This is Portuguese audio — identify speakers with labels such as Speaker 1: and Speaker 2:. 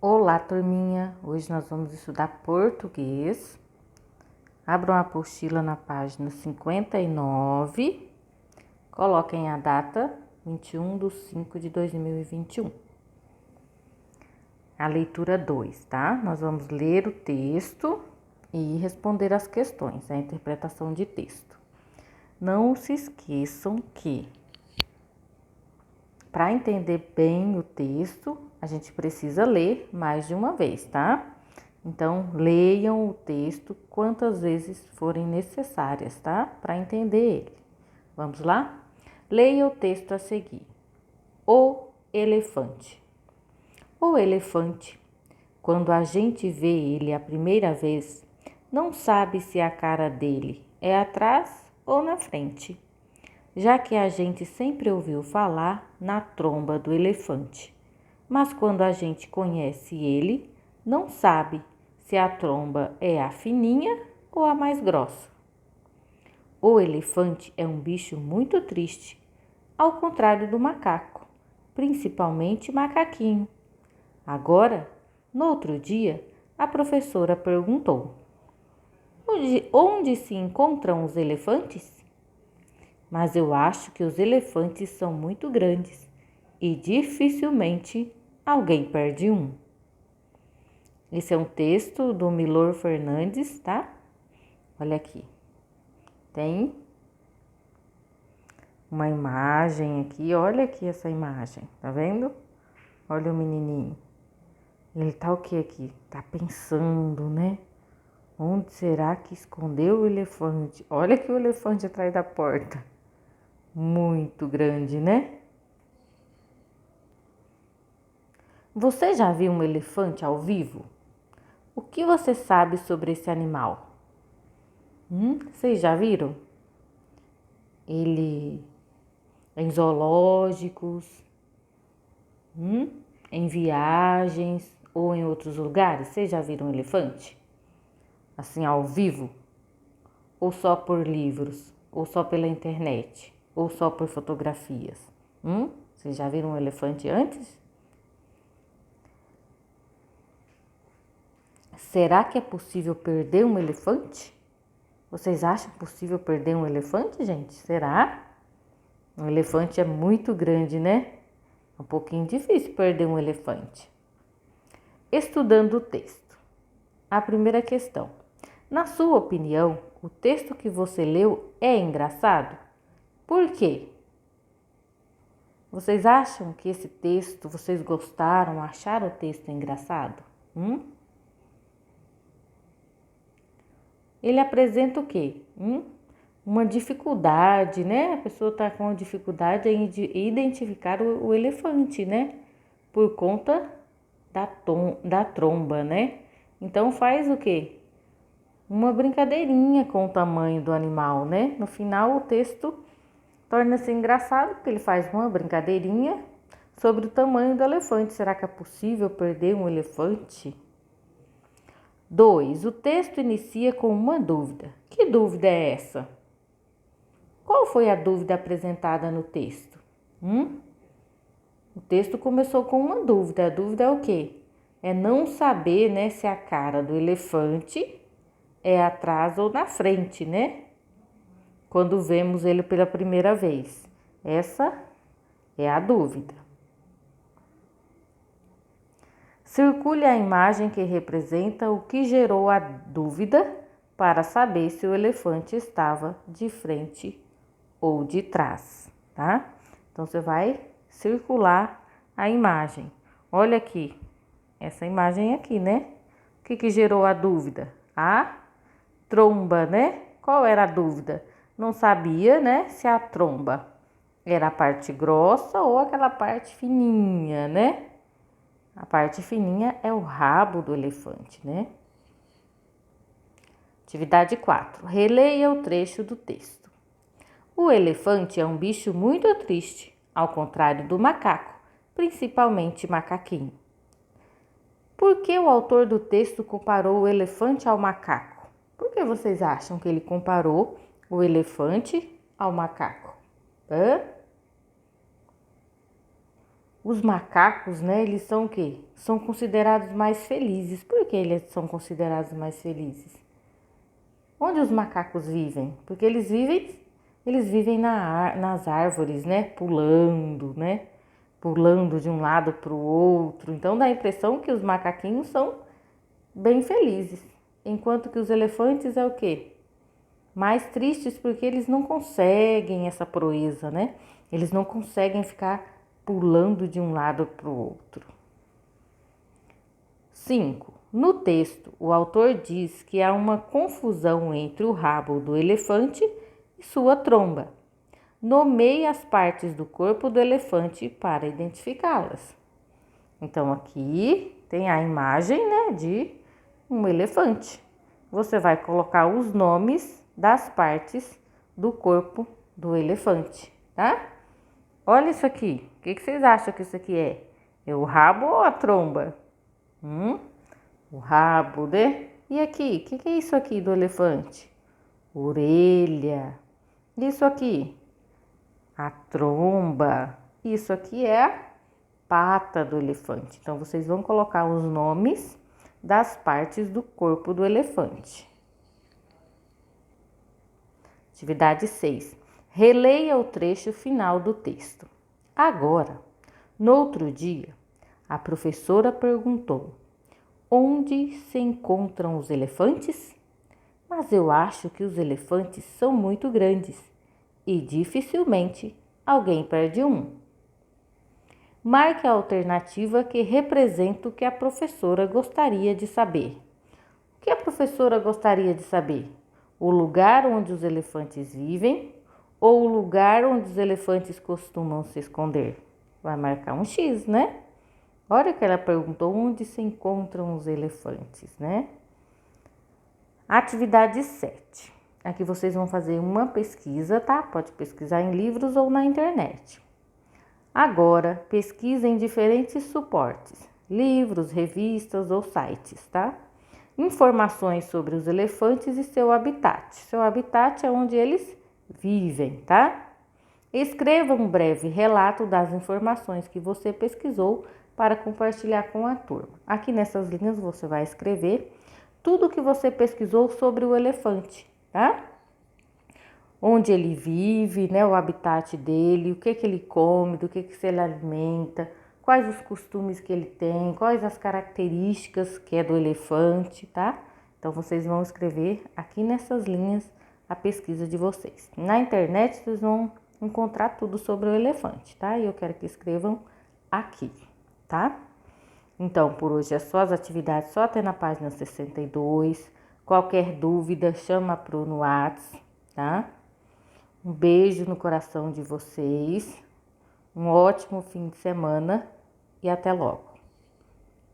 Speaker 1: Olá, turminha! Hoje nós vamos estudar português. Abram a apostila na página 59. Coloquem a data 21/5/2021. A leitura 2, tá? Nós vamos ler o texto e responder as questões, a interpretação de texto. Não se esqueçam que, para entender bem o texto, a gente precisa ler mais de uma vez, tá? Então, leiam o texto quantas vezes forem necessárias, tá? Para entender ele. Vamos lá? Leia o texto a seguir. O elefante. O elefante, quando a gente vê ele a primeira vez, não sabe se a cara dele é atrás ou na frente, já que a gente sempre ouviu falar na tromba do elefante. Mas quando a gente conhece ele, não sabe se a tromba é a fininha ou a mais grossa. O elefante é um bicho muito triste, ao contrário do macaco, principalmente macaquinho. Agora, no outro dia, a professora perguntou: onde se encontram os elefantes? Mas eu acho que os elefantes são muito grandes e dificilmente alguém perde um. Esse é um texto do Milor Fernandes, tá? Olha aqui. Tem uma imagem aqui, olha aqui essa imagem, tá vendo? Olha o menininho. Ele tá o que aqui? Tá pensando, né? Onde será que escondeu o elefante? Olha que o elefante atrás da porta. Muito grande, né? Você já viu um elefante ao vivo? O que você sabe sobre esse animal? Vocês já viram? Ele em zoológicos, em viagens ou em outros lugares? Vocês já viram um elefante? Assim, ao vivo? Ou só por livros? Ou só pela internet? Ou só por fotografias? Vocês já viram um elefante antes? Será que é possível perder um elefante? Vocês acham possível perder um elefante, gente? Será? Um elefante é muito grande, né? É um pouquinho difícil perder um elefante. Estudando o texto. A primeira questão. Na sua opinião, o texto que você leu é engraçado? Por quê? Vocês acham que esse texto, vocês gostaram, acharam o texto engraçado? Ele apresenta o quê? Uma dificuldade, né? A pessoa está com uma dificuldade em identificar o elefante, né? Por conta da tromba, né? Então faz o quê? Uma brincadeirinha com o tamanho do animal, né? No final o texto torna-se engraçado porque ele faz uma brincadeirinha sobre o tamanho do elefante. Será que é possível perder um elefante? 2. O texto inicia com uma dúvida. Que dúvida é essa? Qual foi a dúvida apresentada no texto? O texto começou com uma dúvida. A dúvida é o quê? É não saber, né, se a cara do elefante é atrás ou na frente, né? Quando vemos ele pela primeira vez. Essa é a dúvida. Circule a imagem que representa o que gerou a dúvida para saber se o elefante estava de frente ou de trás, tá? Então, você vai circular a imagem. Olha aqui, essa imagem aqui, né? O que gerou a dúvida? A tromba, né? Qual era a dúvida? Não sabia, né, se a tromba era a parte grossa ou aquela parte fininha, né? A parte fininha é o rabo do elefante, né? Atividade 4. Releia o trecho do texto. O elefante é um bicho muito triste, ao contrário do macaco, principalmente macaquinho. Por que o autor do texto comparou o elefante ao macaco? Por que vocês acham que ele comparou o elefante ao macaco? os macacos, né, eles são o quê? São considerados mais felizes. Por que eles são considerados mais felizes? Onde os macacos vivem? Porque eles vivem nas árvores, né, pulando, né? Pulando de um lado para o outro. Então dá a impressão que os macaquinhos são bem felizes, enquanto que os elefantes é o quê? Mais tristes porque eles não conseguem essa proeza, né? Eles não conseguem ficar pulando de um lado para o outro. 5. No texto, o autor diz que há uma confusão entre o rabo do elefante e sua tromba. Nomeie as partes do corpo do elefante para identificá-las. Então, aqui tem a imagem, né, de um elefante. Você vai colocar os nomes das partes do corpo do elefante, tá? Olha isso aqui. O que vocês acham que isso aqui é? É o rabo ou a tromba? O rabo, né? E aqui, o que é isso aqui do elefante? Orelha. Isso aqui? A tromba. Isso aqui é a pata do elefante. Então, vocês vão colocar os nomes das partes do corpo do elefante. Atividade 6. Releia o trecho final do texto. Agora, no outro dia, a professora perguntou: onde se encontram os elefantes? Mas eu acho que os elefantes são muito grandes e dificilmente alguém perde um. Marque a alternativa que representa o que a professora gostaria de saber. O que a professora gostaria de saber? O lugar onde os elefantes vivem ou o lugar onde os elefantes costumam se esconder? Vai marcar um X, né? Olha que ela perguntou onde se encontram os elefantes, né? Atividade 7. Aqui vocês vão fazer uma pesquisa, tá? Pode pesquisar em livros ou na internet. Agora, pesquisa em diferentes suportes, livros, revistas ou sites, tá? Informações sobre os elefantes e seu habitat. Seu habitat é onde eles vivem, tá? Escreva um breve relato das informações que você pesquisou para compartilhar com a turma. Aqui nessas linhas você vai escrever tudo que você pesquisou sobre o elefante, tá? Onde ele vive, né, o habitat dele, o que ele come, do que se ele alimenta, quais os costumes que ele tem, quais as características que é do elefante, tá? Então, vocês vão escrever aqui nessas linhas a pesquisa de vocês. Na internet, vocês vão encontrar tudo sobre o elefante, tá? E eu quero que escrevam aqui, tá? Então, por hoje é só as atividades, só até na página 62. Qualquer dúvida, chama pro WhatsApp, tá? Um beijo no coração de vocês, um ótimo fim de semana e até logo.